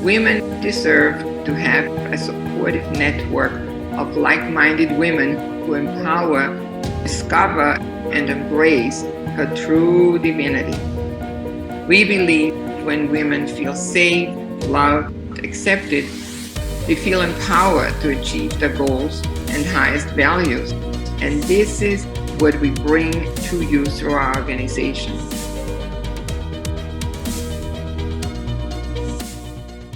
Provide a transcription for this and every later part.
Women deserve to have a supportive network of like-minded women who empower, discover, and embrace her true divinity. We believe when women feel safe, loved, accepted, they feel empowered to achieve their goals and highest values. And this is what we bring to you through our organization.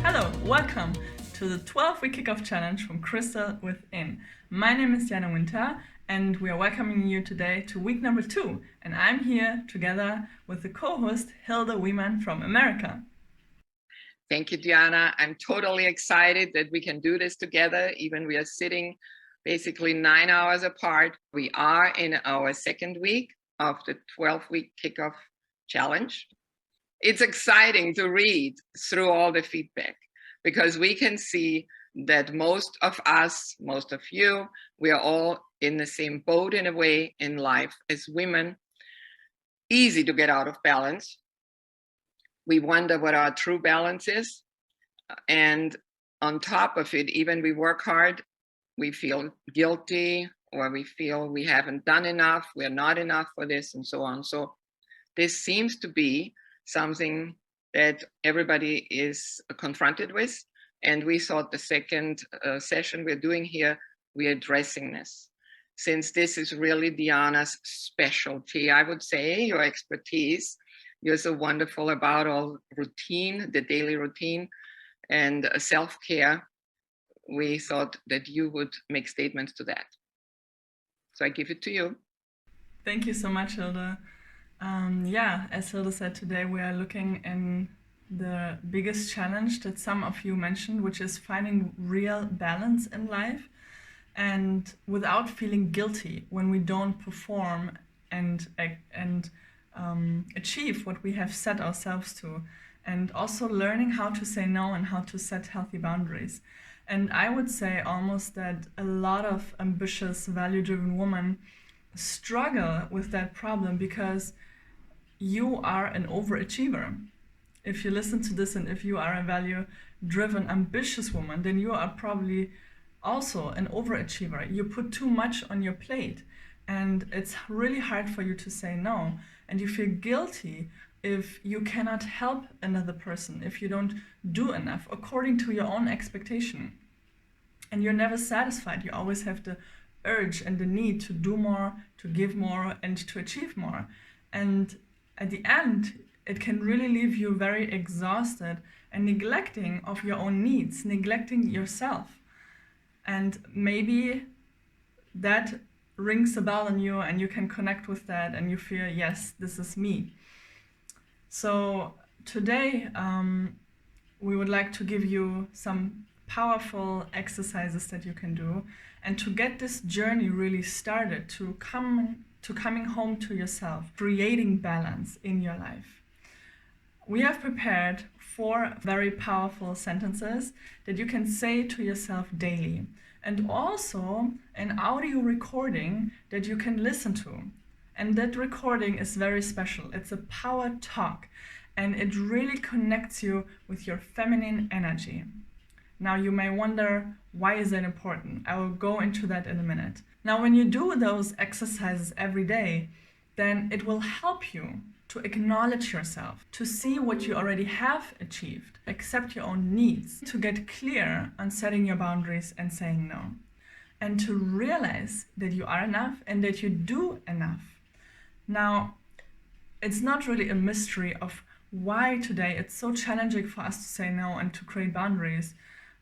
Hello, welcome to the 12-week Kickoff challenge from Crystal Within. My name is Diana Winter and we are welcoming you today to week number 2. And I'm here together with the co-host Hilda Wiemann from America. Thank you, Diana. I'm totally excited that we can do this together, even we are sitting basically 9 hours apart. We are in our second week of the 12-week Kickoff challenge. It's exciting to read through all the feedback because we can see that most of us, most of you, we are all in the same boat in a way in life as women. Easy to get out of balance. We wonder what our true balance is. And on top of it, even we work hard, we feel guilty or we feel we haven't done enough, we're not enough for this and so on. So this seems to be something that everybody is confronted with. And we thought the second session we're doing here, we're addressing this. Since this is really Diana's specialty, I would say, your expertise. You're so wonderful about all routine, the daily routine and self-care. We thought that you would make statements to that. So I give it to you. Thank you so much, Hilda. As Hilda said, today we are looking in the biggest challenge that some of you mentioned, which is finding real balance in life and without feeling guilty when we don't perform and achieve what we have set ourselves to, and also learning how to say no and how to set healthy boundaries. And I would say almost that a lot of ambitious, value-driven women struggle with that problem because you are an overachiever. If you listen to this and if you are a value-driven, ambitious woman, then you are probably also an overachiever. You put too much on your plate and it's really hard for you to say no. And you feel guilty if you cannot help another person, if you don't do enough according to your own expectation. And you're never satisfied. You always have the urge and the need to do more, to give more, and to achieve more. And at the end, it can really leave you very exhausted and neglecting of your own needs, neglecting yourself. And maybe that rings a bell on you and you can connect with that and you feel, yes, this is me. So today we would like to give you some powerful exercises that you can do and to get this journey really started to coming home to yourself, creating balance in your life. We have prepared 4 very powerful sentences that you can say to yourself daily, and also an audio recording that you can listen to. And that recording is very special. It's a power talk, and it really connects you with your feminine energy. Now you may wonder, why is that important? I will go into that in a minute. Now, when you do those exercises every day, then it will help you to acknowledge yourself, to see what you already have achieved, accept your own needs, to get clear on setting your boundaries and saying no, and to realize that you are enough and that you do enough. Now, it's not really a mystery of why today it's so challenging for us to say no and to create boundaries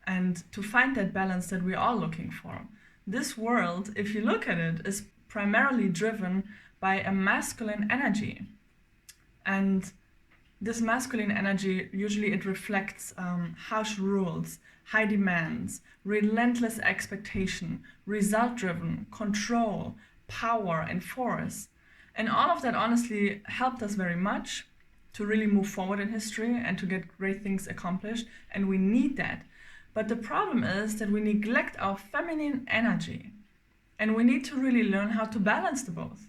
and to find that balance that we're all looking for. This world, if you look at it, is primarily driven by a masculine energy. And this masculine energy, usually it reflects harsh rules, high demands, relentless expectation, result-driven, control, power, and force. And all of that honestly helped us very much to really move forward in history and to get great things accomplished. And we need that. But the problem is that we neglect our feminine energy. And we need to really learn how to balance the both.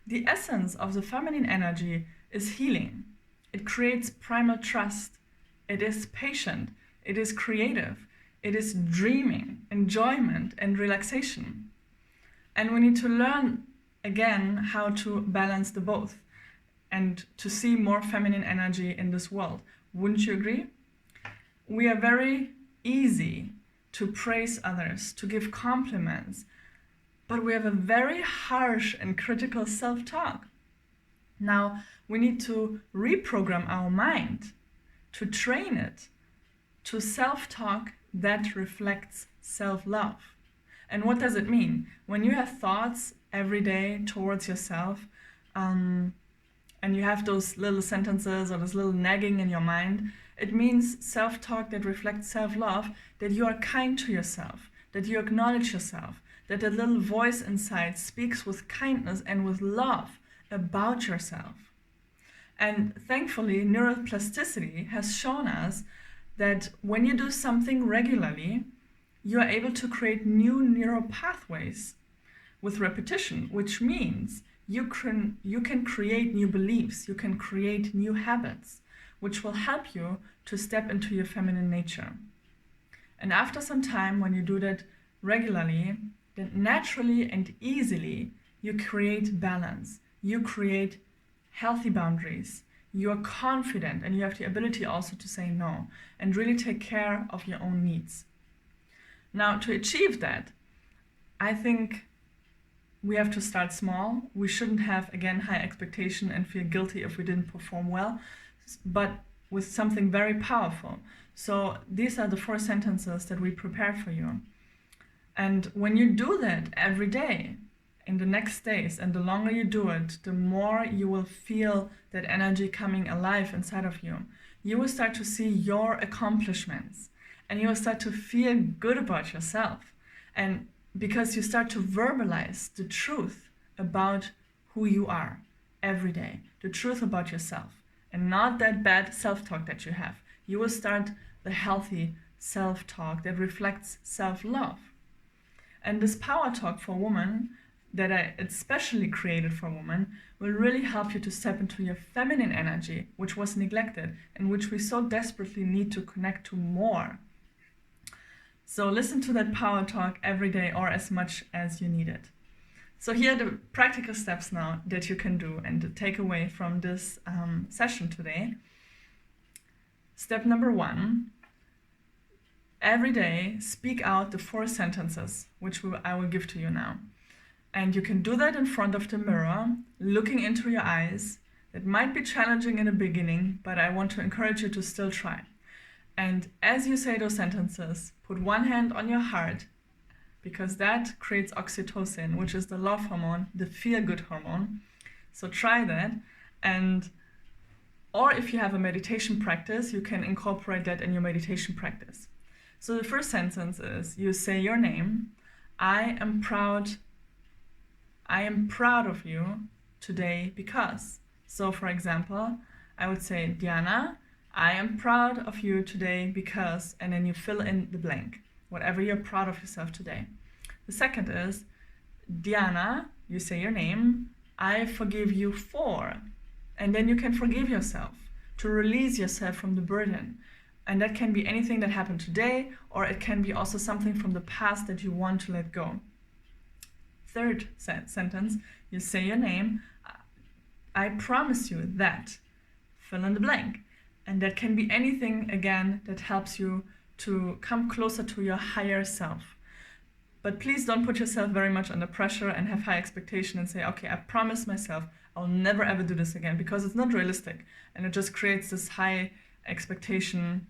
The essence of the feminine energy is healing. It creates primal trust. It is patient. it is creative, it is dreaming, enjoyment, and relaxation. And we need to learn again how to balance the both and to see more feminine energy in this world. Wouldn't you agree? We are very easy to praise others, to give compliments, but we have a very harsh and critical self-talk. Now, we need to reprogram our mind, to train it, to self-talk that reflects self-love. And what does it mean? When you have thoughts every day towards yourself, and you have those little sentences or this little nagging in your mind, it means self-talk that reflects self-love, that you are kind to yourself, that you acknowledge yourself, that the little voice inside speaks with kindness and with love about yourself. And thankfully, neuroplasticity has shown us that when you do something regularly, you are able to create new neural pathways with repetition, which means you can create new beliefs, you can create new habits, which will help you to step into your feminine nature. And after some time, when you do that regularly, then naturally and easily, you create balance, you create healthy boundaries, you are confident, and you have the ability also to say no and really take care of your own needs. Now, to achieve that, I think we have to start small. We shouldn't have, again, high expectation and feel guilty if we didn't perform well, but with something very powerful. So these are the 4 sentences that we prepare for you. And when you do that every day, in the next days, and the longer you do it, the more you will feel that energy coming alive inside of you. You will start to see your accomplishments, and you will start to feel good about yourself. And because you start to verbalize the truth about who you are every day, the truth about yourself, and not that bad self-talk that you have. You will start the healthy self-talk that reflects self-love. And this power talk for women that I especially created for women will really help you to step into your feminine energy, which was neglected and which we so desperately need to connect to more. So listen to that power talk every day or as much as you need it. So here are the practical steps now that you can do and to take away from this session today. Step number 1, every day speak out the 4 sentences, which I will give to you now. And you can do that in front of the mirror, looking into your eyes. It might be challenging in the beginning, but I want to encourage you to still try. And as you say those sentences, put one hand on your heart, because that creates oxytocin, which is the love hormone, the feel-good hormone. So try that. Or if you have a meditation practice, you can incorporate that in your meditation practice. So the first sentence is, you say your name. I am proud of you today because. So for example, I would say, Diana, I am proud of you today because, and then you fill in the blank, whatever you're proud of yourself today. The second is, Diana, you say your name, I forgive you for, and then you can forgive yourself to release yourself from the burden. And that can be anything that happened today, or it can be also something from the past that you want to let go. Third sentence, you say your name, I promise you that, fill in the blank. And that can be anything, again, that helps you to come closer to your higher self. But please don't put yourself very much under pressure and have high expectation and say, okay, I promise myself I'll never ever do this again, because it's not realistic. And it just creates this high expectation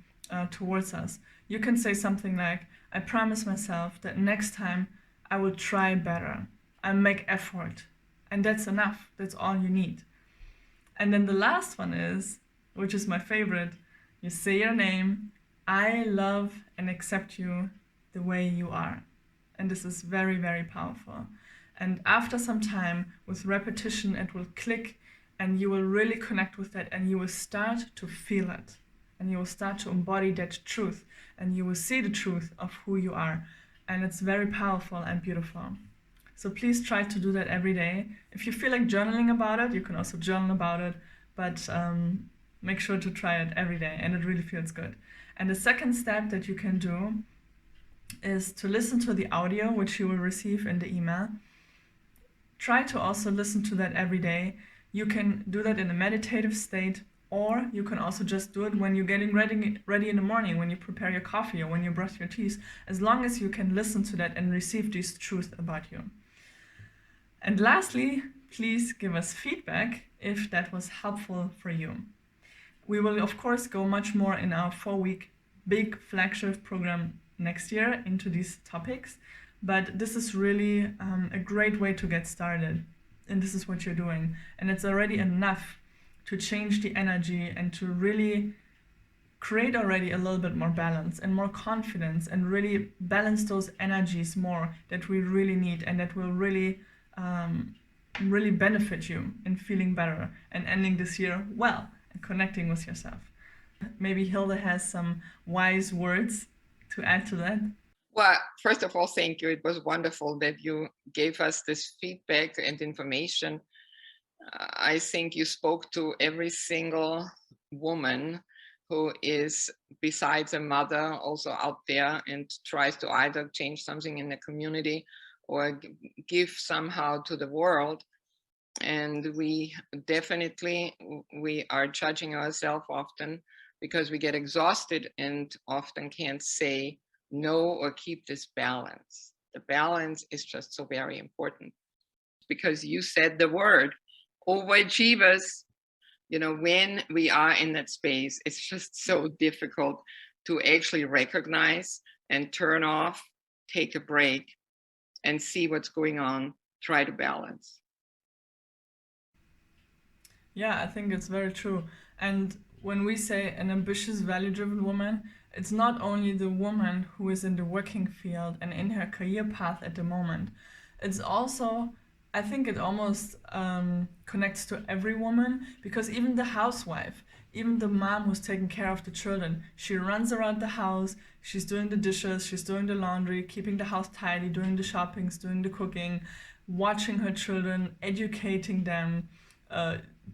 towards us. You can say something like, I promise myself that next time I will try better. I'll make effort. And that's enough. That's all you need. And then the last one is, which is my favorite, you say your name, I love and accept you the way you are. And this is very, very powerful. And after some time, with repetition, it will click and you will really connect with that and you will start to feel it. And you will start to embody that truth and you will see the truth of who you are. And it's very powerful and beautiful. So please try to do that every day. If you feel like journaling about it, you can also journal about it. But make sure to try it every day, and it really feels good. And the second step that you can do is to listen to the audio, which you will receive in the email. Try to also listen to that every day. You can do that in a meditative state, or you can also just do it when you're getting ready in the morning, when you prepare your coffee or when you brush your teeth, as long as you can listen to that and receive these truths about you. And lastly, please give us feedback if that was helpful for you. We will, of course, go much more in our 4-week big flagship program next year into these topics, but this is really a great way to get started. And this is what you're doing. And it's already enough to change the energy and to really create already a little bit more balance and more confidence and really balance those energies more that we really need and that will really really benefit you in feeling better and ending this year well and connecting with yourself. Maybe Hilde has some wise words to add to that. Well, first of all, thank you. It was wonderful that you gave us this feedback and information. I think you spoke to every single woman who is, besides a mother, also out there and tries to either change something in the community or give somehow to the world. And we are judging ourselves often because we get exhausted and often can't say no or keep this balance. The balance is just so very important, because you said the word overachievers. When we are in that space, it's just so difficult to actually recognize and turn off, take a break, and see what's going on, try to balance. Yeah, I think it's very true. And when we say an ambitious, value-driven woman, it's not only the woman who is in the working field and in her career path at the moment. It's also, I think it almost connects to every woman, because even the housewife, even the mom who's taking care of the children, she runs around the house, she's doing the dishes, she's doing the laundry, keeping the house tidy, doing the shoppings, doing the cooking, watching her children, educating them,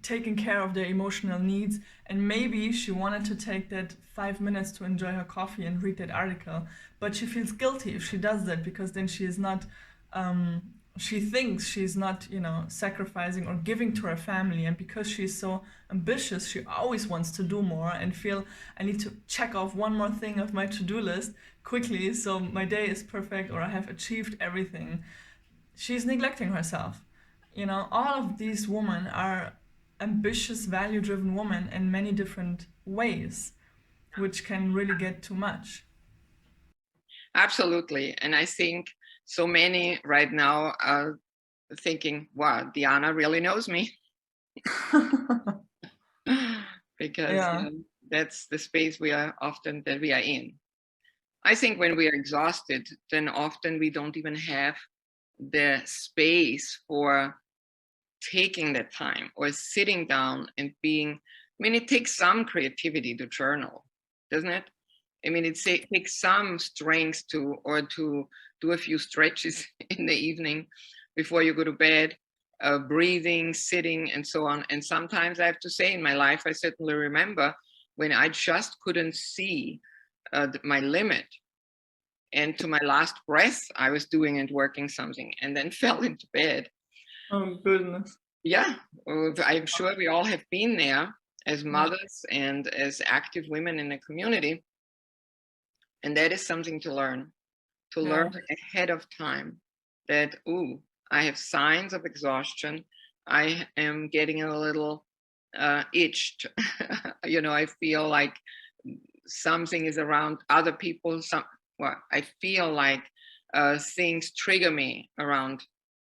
taking care of their emotional needs. And maybe she wanted to take that 5 minutes to enjoy her coffee and read that article, but she feels guilty if she does that, because then she is not she thinks she's not, sacrificing or giving to her family. And because she's so ambitious, she always wants to do more and feel, I need to check off one more thing of my to-do list quickly so my day is perfect or I have achieved everything. She's neglecting herself. All of these women are ambitious, value-driven women in many different ways, which can really get too much. Absolutely. And I think so many right now are thinking, wow, Diana really knows me. Because that's the space we are in. I think when we are exhausted, then often we don't even have the space for taking the time or sitting down and being, it takes some creativity to journal, doesn't it? It takes some strength to do a few stretches in the evening before you go to bed, breathing, sitting, and so on. And sometimes I have to say, in my life, I certainly remember when I just couldn't see my limit. And to my last breath, I was doing and working something and then fell into bed. Oh, goodness. Yeah, I'm sure we all have been there as mothers and as active women in the community. And that is something to learn ahead of time that, I have signs of exhaustion. I am getting a little itched. I feel like something is around other people. I feel like things trigger me around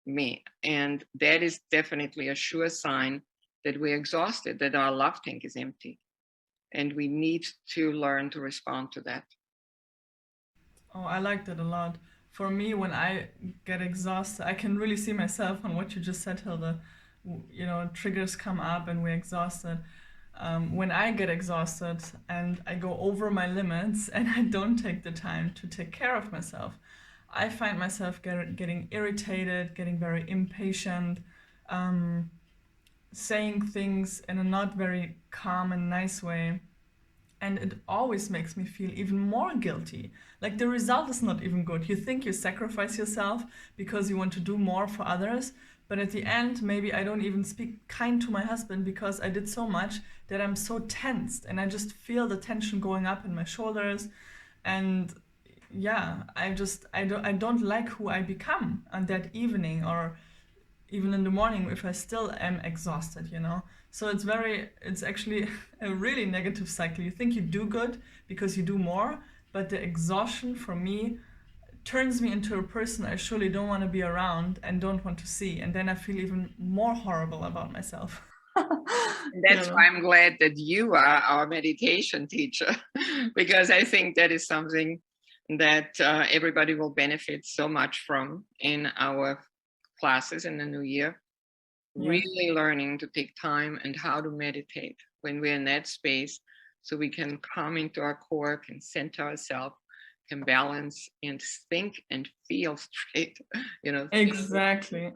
me. And that is definitely a sure sign that we're exhausted, that our love tank is empty. And we need to learn to respond to that. Oh, I like that a lot. For me, when I get exhausted, I can really see myself on what you just said, Hilda. Triggers come up and we're exhausted. When I get exhausted and I go over my limits and I don't take the time to take care of myself, I find myself getting irritated, getting very impatient, saying things in a not very calm and nice way. And it always makes me feel even more guilty. Like the result is not even good. You think you sacrifice yourself because you want to do more for others, but at the end, maybe I don't even speak kind to my husband because I did so much that I'm so tensed and I just feel the tension going up in my shoulders. And yeah, I don't like who I become on that evening or even in the morning if I still am exhausted. So it's actually a really negative cycle. You think you do good because you do more, but the exhaustion for me turns me into a person I surely don't want to be around and don't want to see. And then I feel even more horrible about myself. And that's why I'm glad that you are our meditation teacher, because I think that is something that everybody will benefit so much from in our classes in the new year. Yes. Really learning to take time and how to meditate when we're in that space, so we can come into our core, can center ourselves, can balance and think and feel straight, Exactly.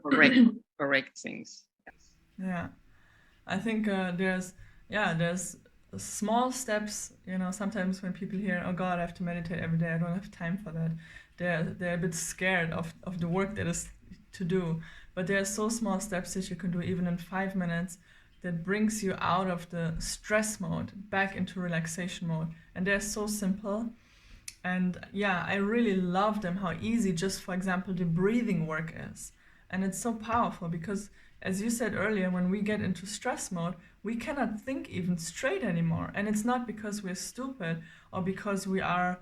correct things. Yes. Yeah. I think there's small steps. Sometimes when people hear, "Oh God, I have to meditate every day," I don't have time for that. They're a bit scared of the work that is to do. But there are so small steps that you can do even in 5 minutes that brings you out of the stress mode back into relaxation mode. And they're so simple. And yeah, I really love them, how easy just, for example, the breathing work is. And it's so powerful because, as you said earlier, when we get into stress mode, we cannot think even straight anymore. And it's not because we're stupid or because we are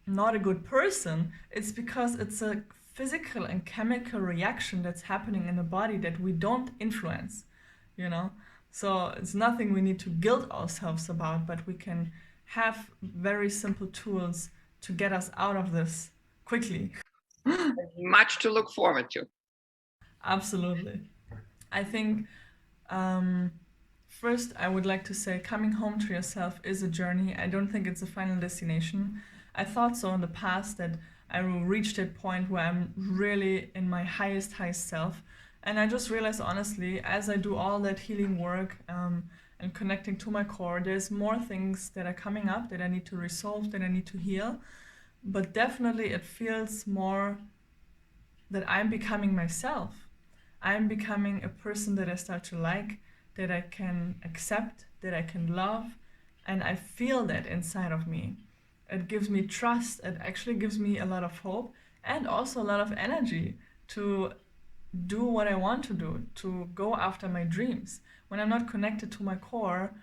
not a good person. It's because it's a physical and chemical reaction that's happening in the body that we don't influence, you know? So it's nothing we need to guilt ourselves about, but we can have very simple tools to get us out of this quickly. Much to look forward to. Absolutely. I think first I would like to say coming home to yourself is a journey. I don't think it's a final destination. I thought so in the past that I will reach that point where I'm really in my highest self. And I just realized honestly, as I do all that healing work and connecting to my core, there's more things that are coming up that I need to resolve, that I need to heal. But definitely it feels more that I'm becoming myself. I'm becoming a person that I start to like, that I can accept, that I can love, and I feel that inside of me. It gives me trust, it actually gives me a lot of hope and also a lot of energy to do what I want to do, to go after my dreams. When I'm not connected to my core,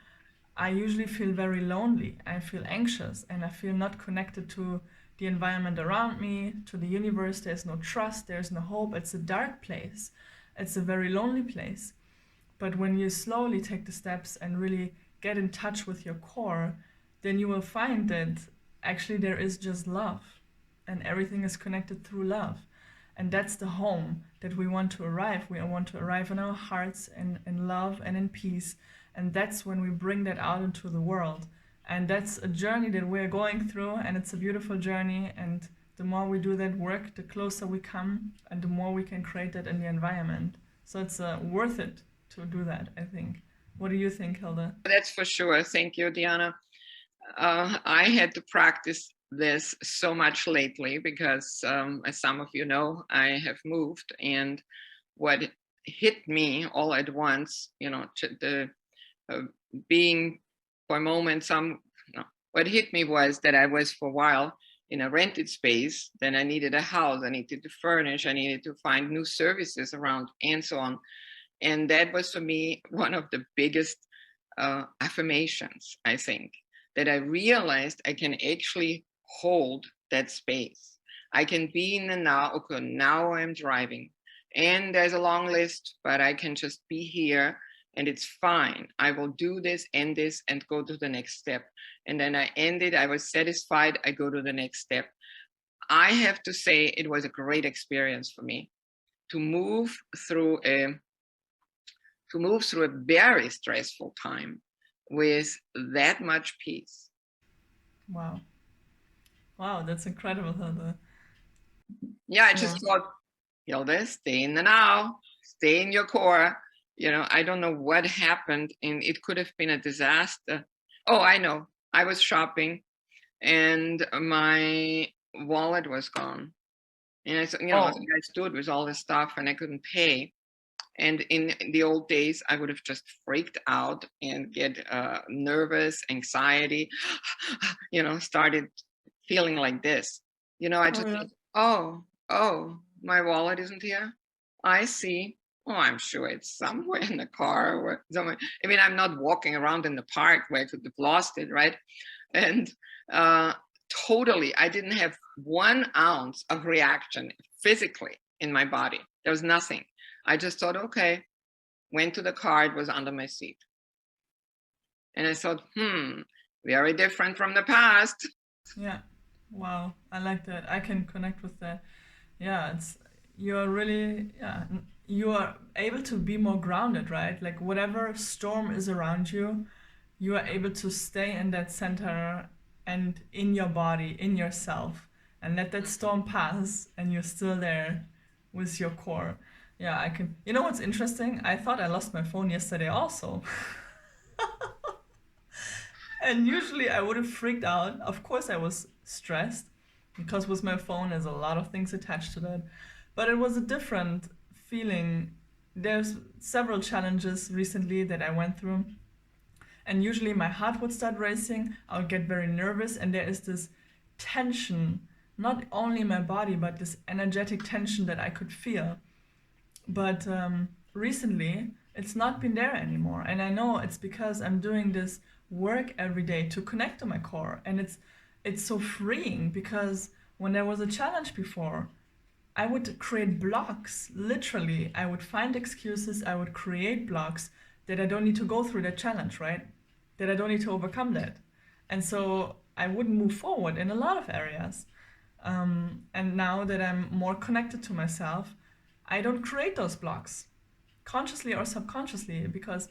I usually feel very lonely. I feel anxious and I feel not connected to the environment around me, to the universe. There's no trust, there's no hope. It's a dark place. It's a very lonely place. But when you slowly take the steps and really get in touch with your core, then you will find that actually there is just love and everything is connected through love. And that's the home that we want to arrive. We want to arrive in our hearts and in love and in peace. And that's when we bring that out into the world. And that's a journey that we're going through, and it's a beautiful journey. And the more we do that work, the closer we come, and the more we can create that in the environment. So it's worth it to do that, I think. What do you think, Hilda? That's for sure. Thank you, Diana. I had to practice this so much lately because, as some of you know, I have moved, and what hit me all at once, being for a moment, what hit me was that I was for a while in a rented space. Then I needed a house, I needed to furnish, I needed to find new services around, and so on. And that was for me one of the biggest affirmations, I think, that I realized I can actually hold that space. I can be in the now. Okay, now I'm driving and there's a long list, but I can just be here and it's fine. I will do this and go to the next step. And then I ended, I was satisfied, I go to the next step. I have to say it was a great experience for me to move through a very stressful time with that much peace. Wow. Wow, that's incredible, Hilda. Yeah, I just thought, Hilda, stay in the now, stay in your core, I don't know what happened, and it could have been a disaster. Oh, I know. I was shopping and my wallet was gone. And Oh, I stood with all this stuff and I couldn't pay. And in the old days, I would have just freaked out and get nervous, anxiety, started feeling like this. I oh just yeah. think, oh, my wallet isn't here. I see. Oh, I'm sure it's somewhere in the car or somewhere. I mean, I'm not walking around in the park where I could have lost it, right? And uh, totally, I didn't have 1 ounce of reaction physically in my body. There was nothing. I just thought, okay, went to the car, it was under my seat. And I thought, very different from the past. Yeah. Wow. I like that. I can connect with that. Yeah, you're really, yeah, you are able to be more grounded, right? Like whatever storm is around you, you are able to stay in that center and in your body, in yourself, and let that storm pass, and you're still there with your core. Yeah, I can. You know what's interesting? I thought I lost my phone yesterday also. And usually I would have freaked out. Of course, I was stressed because with my phone, there's a lot of things attached to that. But it was a different feeling. There's several challenges recently that I went through. And usually my heart would start racing. I would get very nervous. And there is this tension, not only in my body, but this energetic tension that I could feel. But recently, it's not been there anymore. And I know it's because I'm doing this work every day to connect to my core. And it's so freeing because when there was a challenge before, I would create blocks. Literally, I would find excuses, I would create blocks that I don't need to go through that challenge, right? That I don't need to overcome that. And so I wouldn't move forward in a lot of areas. And now that I'm more connected to myself, I don't create those blocks consciously or subconsciously because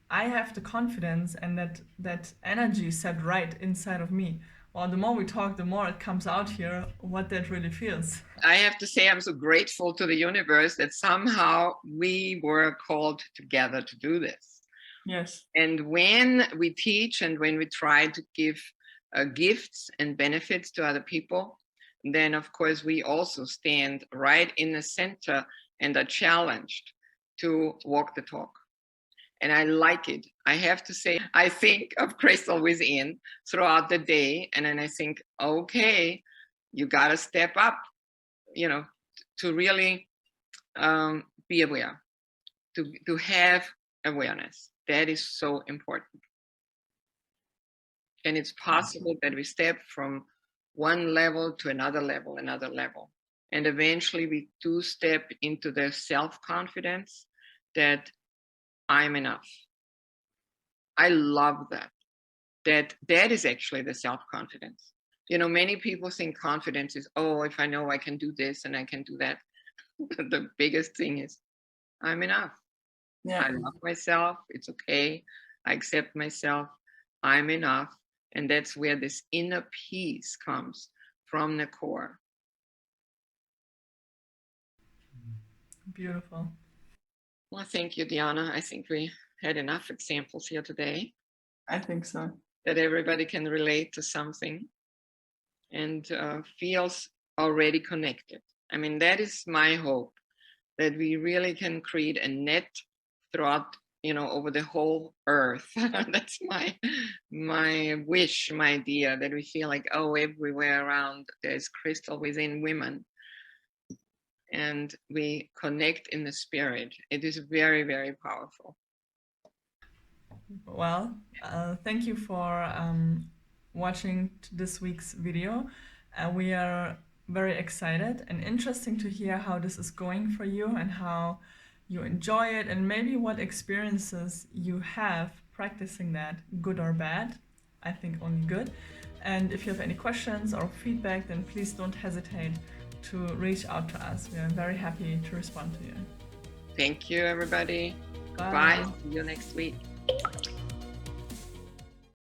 I have the confidence and that energy set right inside of me. Well, the more we talk, the more it comes out here what that really feels. I have to say, I'm so grateful to the universe that somehow we were called together to do this. Yes. And when we teach and when we try to give gifts and benefits to other people, then of course we also stand right in the center and are challenged to walk the talk. And I like it. I have to say, I think of Crystal within throughout the day. And then I think, okay, you got to step up, to really be aware, to have awareness. That is so important. And it's possible that we step from one level to another level. And eventually we do step into the self-confidence that I'm enough. I love that. That is actually the self-confidence. Many people think confidence is, if I know I can do this and I can do that. The biggest thing is I'm enough. Yeah. I love myself. It's okay. I accept myself. I'm enough. And that's where this inner peace comes from the core. Beautiful. Well, thank you, Diana. I think we had enough examples here today. I think so. That everybody can relate to something and feels already connected. I mean, that is my hope, that we really can create a net throughout, over the whole earth. That's my wish, my idea, that we feel like, everywhere around there's crystal within women. And we connect in the spirit. It is very, very powerful. Well, thank you for watching this week's video. We are very excited and interesting to hear how this is going for you and how you enjoy it and maybe what experiences you have practicing that, good or bad. I think only good. And if you have any questions or feedback, then please don't hesitate to reach out to us. We are very happy to respond to you. Thank you, everybody. Bye. See you next week.